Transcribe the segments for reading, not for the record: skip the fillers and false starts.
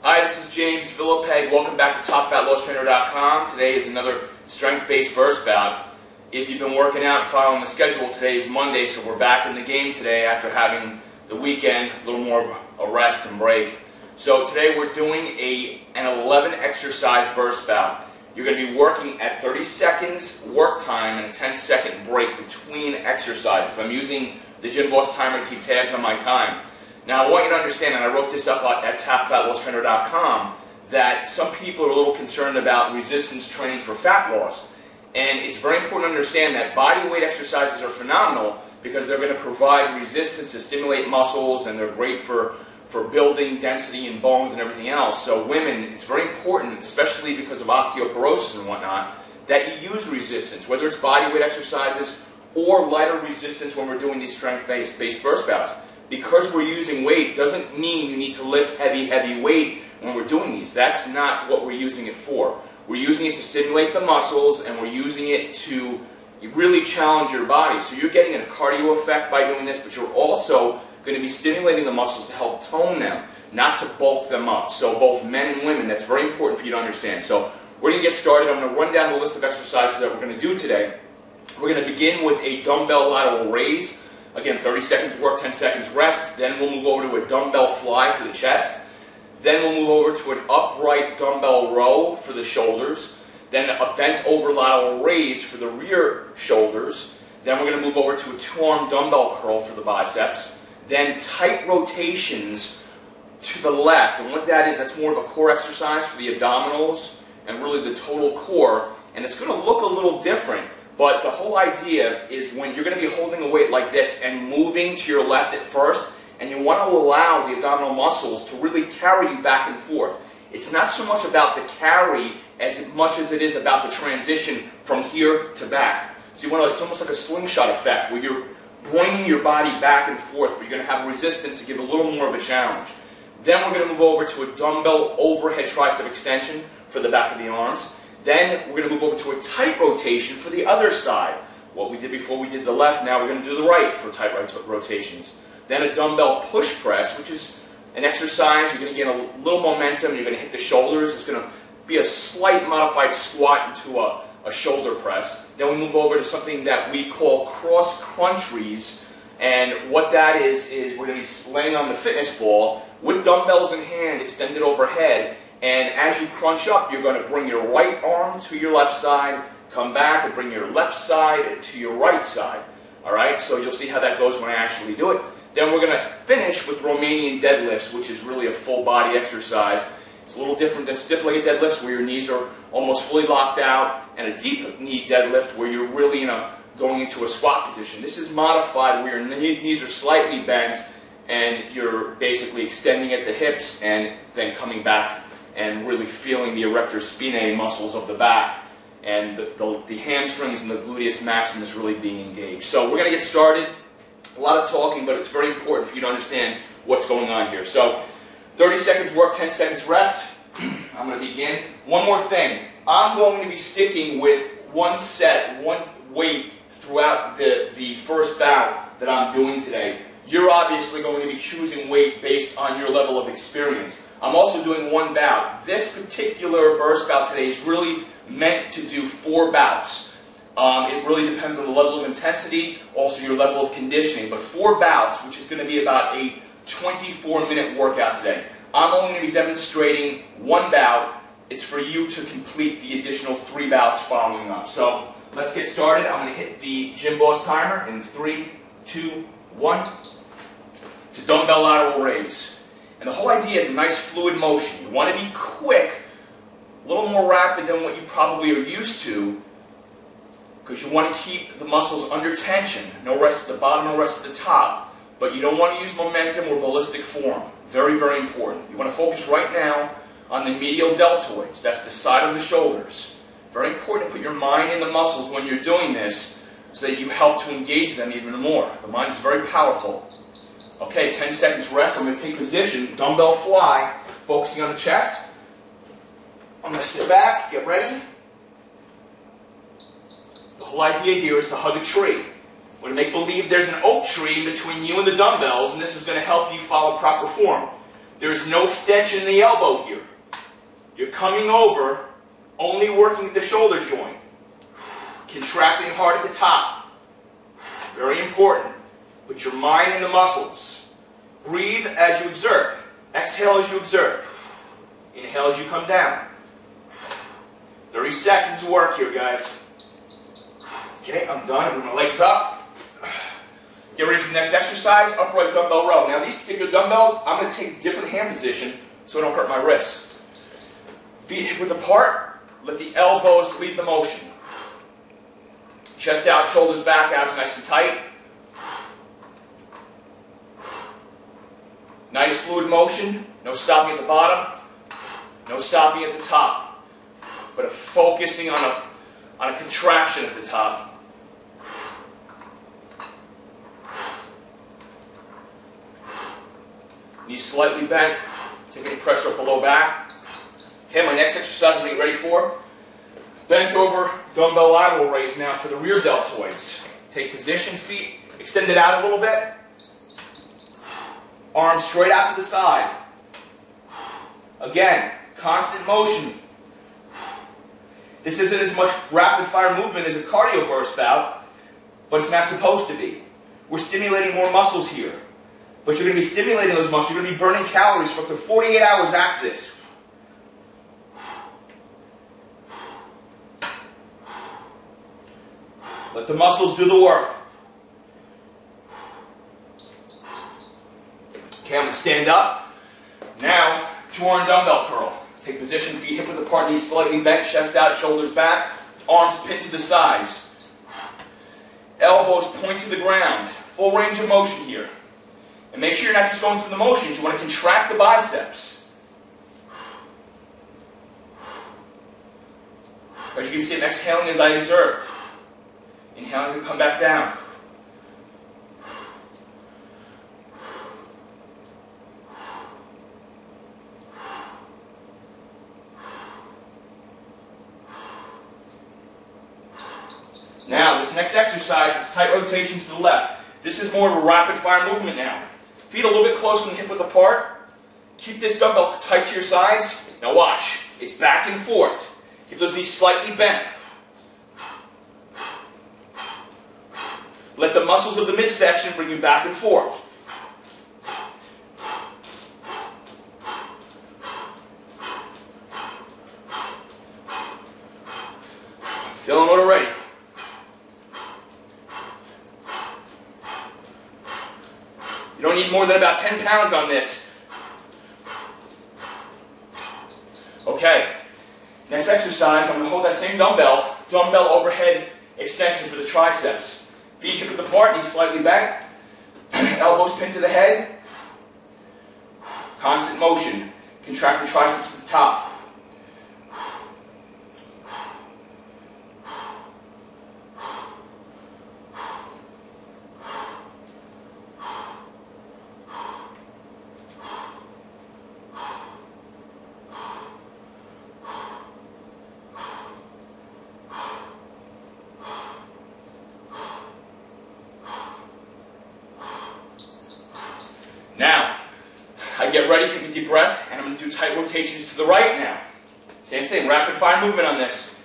Hi, this is James Villapeg. Welcome back to TopFatLossTrainer.com. Today is another strength-based burst bout. If you've been working out and following the schedule, today is Monday, so we're back in the game today after having the weekend, a little more of a rest and break. So today we're doing an 11 exercise burst bout. You're going to be working at 30 seconds work time and a 10-second break between exercises. I'm using the Gym Boss timer to keep tabs on my time. Now, I want you to understand, and I wrote this up at TopFatLossTrainer.com, that some people are a little concerned about resistance training for fat loss. And it's very important to understand that body weight exercises are phenomenal because they're going to provide resistance to stimulate muscles, and they're great for building density in bones and everything else. So women, it's very important, especially because of osteoporosis and whatnot, that you use resistance, whether it's body weight exercises or lighter resistance when we're doing these strength-based burst bouts. Because we're using weight doesn't mean you need to lift heavy weight when we're doing these. That's not what we're using it for. We're using it to stimulate the muscles, and we're using it to really challenge your body. So you're getting a cardio effect by doing this, but you're also going to be stimulating the muscles to help tone them, not to bulk them up. So both men and women, that's very important for you to understand. So we're going to get started. I'm going to run down the list of exercises that we're going to do today. We're going to begin with a dumbbell lateral raise. Again, 30 seconds work, 10 seconds rest. Then we'll move over to a dumbbell fly for the chest. Then we'll move over to an upright dumbbell row for the shoulders. Then a bent over lateral raise for the rear shoulders. Then we're going to move over to a two-arm dumbbell curl for the biceps. Then tight rotations to the left. And what that is, that's more of a core exercise for the abdominals and really the total core. And it's going to look a little different. But the whole idea is when you're going to be holding a weight like this and moving to your left at first, and you want to allow the abdominal muscles to really carry you back and forth. It's not so much about the carry as much as it is about the transition from here to back. So you want to, it's almost like a slingshot effect where you're bringing your body back and forth, but you're going to have resistance to give a little more of a challenge. Then we're going to move over to a dumbbell overhead tricep extension for the back of the arms. Then we're going to move over to a tight rotation for the other side. What we did before we did the left, now we're going to do the right for tight rotations. Then a dumbbell push press, which is an exercise. You're going to get a little momentum. You're going to hit the shoulders. It's going to be a slight modified squat into a shoulder press. Then we move over to something that we call cross cruncheries. And what that is we're going to be laying on the fitness ball with dumbbells in hand extended overhead. And as you crunch up, you're going to bring your right arm to your left side, come back and bring your left side to your right side. All right, so you'll see how that goes when I actually do it. Then we're going to finish with Romanian deadlifts, which is really a full body exercise. It's a little different than stiff-legged deadlifts where your knees are almost fully locked out, and a deep knee deadlift where you're really going into a squat position. This is modified where your knees are slightly bent and you're basically extending at the hips and then coming back and really feeling the erector spinae muscles of the back and the hamstrings and the gluteus maximus really being engaged. So we're going to get started. A lot of talking, but it's very important for you to understand what's going on here. So 30 seconds work, 10 seconds rest. I'm going to begin. One more thing. I'm going to be sticking with one set, one weight throughout the first bout that I'm doing today. You're obviously going to be choosing weight based on your level of experience. I'm also doing one bout. This particular burst bout today is really meant to do 4 bouts. It really depends on the level of intensity, also your level of conditioning. But 4 bouts, which is going to be about a 24-minute workout today. I'm only going to be demonstrating 1 bout. It's for you to complete the additional 3 bouts following up. So let's get started. I'm going to hit the Gym Boss timer in 3, 2, 1 to dumbbell lateral raise. And the whole idea is a nice fluid motion. You want to be quick, a little more rapid than what you probably are used to, because you want to keep the muscles under tension. No rest at the bottom, no rest at the top. But you don't want to use momentum or ballistic form. Very, very important. You want to focus right now on the medial deltoids. That's the side of the shoulders. Very important to put your mind in the muscles when you're doing this so that you help to engage them even more. The mind is very powerful. Okay, 10 seconds rest. I'm going to take position, dumbbell fly, focusing on the chest. I'm going to sit back, get ready. The whole idea here is to hug a tree. We're going to make believe there's an oak tree between you and the dumbbells, and this is going to help you follow proper form. There's no extension in the elbow here. You're coming over, only working at the shoulder joint. Contracting hard at the top. Very important. Put your mind in the muscles. Breathe as you exert. Exhale as you exert. Inhale as you come down. 30 seconds of work here, guys. Okay, I'm done. Bring my legs up. Get ready for the next exercise, upright dumbbell row. Now these particular dumbbells, I'm going to take a different hand position so I don't hurt my wrists. Feet hip width apart, let the elbows lead the motion. Chest out, shoulders back, abs nice and tight. Nice fluid motion, no stopping at the bottom, no stopping at the top, but focusing on a contraction at the top. Knees slightly bent, take any pressure up the low back. Okay, my next exercise I'm getting ready for. Bent over dumbbell lateral raise now for the rear deltoids. Take position, feet extended out a little bit. Arms straight out to the side. Again, constant motion. This isn't as much rapid fire movement as a cardio burst bout, but it's not supposed to be. We're stimulating more muscles here. But you're going to be stimulating those muscles. You're going to be burning calories for up to 48 hours after this. Let the muscles do the work. Okay, I'm going to stand up. Now, 2-arm dumbbell curl. Take position, feet hip width apart, knees slightly bent, chest out, shoulders back, arms pinned to the sides. Elbows point to the ground. Full range of motion here. And make sure you're not just going through the motions. You want to contract the biceps. As you can see, I'm exhaling as I exert. Inhaling as I come back down. Now, this next exercise is tight rotations to the left. This is more of a rapid fire movement now. Feet a little bit closer and hip width apart. Keep this dumbbell tight to your sides. Now watch. It's back and forth. Keep those knees slightly bent. Let the muscles of the midsection bring you back and forth. I'm feeling it already. You don't need more than about 10 pounds on this. Okay, next exercise, I'm going to hold that same dumbbell overhead extension for the triceps. Feet hip width apart, knees slightly back, elbows pinned to the head. Constant motion. Contract the triceps to the top. Now, I get ready, take a deep breath, and I'm going to do tight rotations to the right now. Same thing, rapid fire movement on this.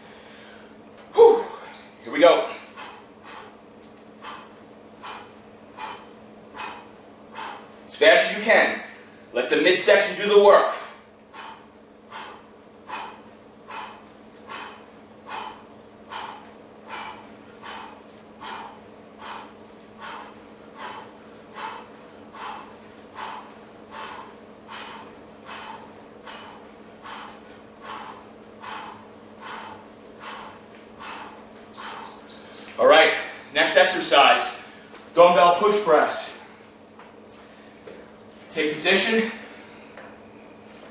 Whew. Here we go. As fast as you can. Let the midsection do the work. All right, next exercise, dumbbell push press. Take position.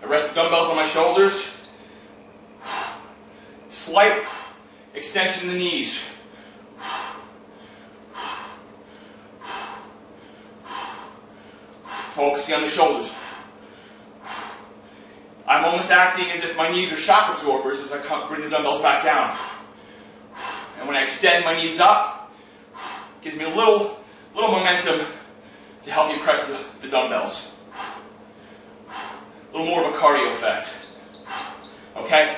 I rest the dumbbells on my shoulders. Slight extension in the knees. Focusing on the shoulders. I'm almost acting as if my knees are shock absorbers as I bring the dumbbells back down. And when I extend my knees up, it gives me a little momentum to help me press the dumbbells. A little more of a cardio effect. Okay?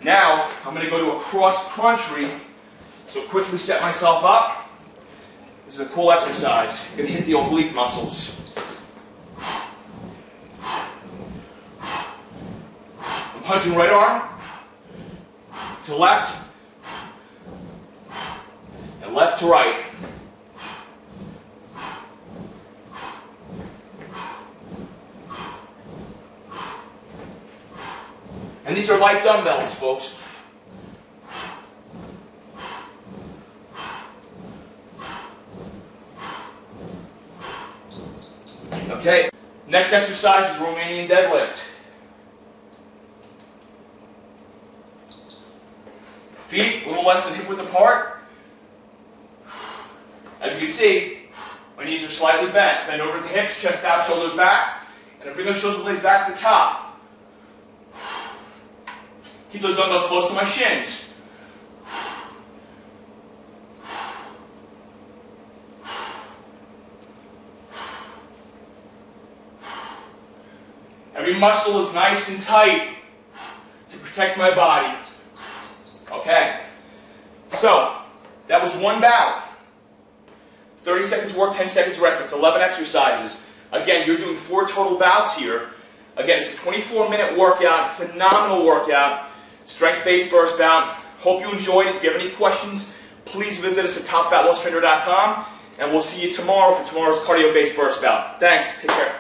Now, I'm going to go to a cross crunchery. So quickly set myself up. This is a cool exercise. I'm going to hit the oblique muscles. I'm punching right arm to left and left to right. And these are light dumbbells, folks. Okay, next exercise is Romanian deadlift. Feet a little less than hip width apart. As you can see, my knees are slightly bent. Bend over the hips, chest out, shoulders back. And I bring those shoulder blades back to the top. Keep those dumbbells close to my shins. Every muscle is nice and tight to protect my body. Okay, so that was one bout. 30 seconds work, 10 seconds rest. That's 11 exercises. Again, you're doing 4 total bouts here. Again, it's a 24-minute workout, phenomenal workout, strength-based burst bout. Hope you enjoyed it. If you have any questions, please visit us at topfatlosstrainer.com, and we'll see you tomorrow for tomorrow's cardio-based burst bout. Thanks. Take care.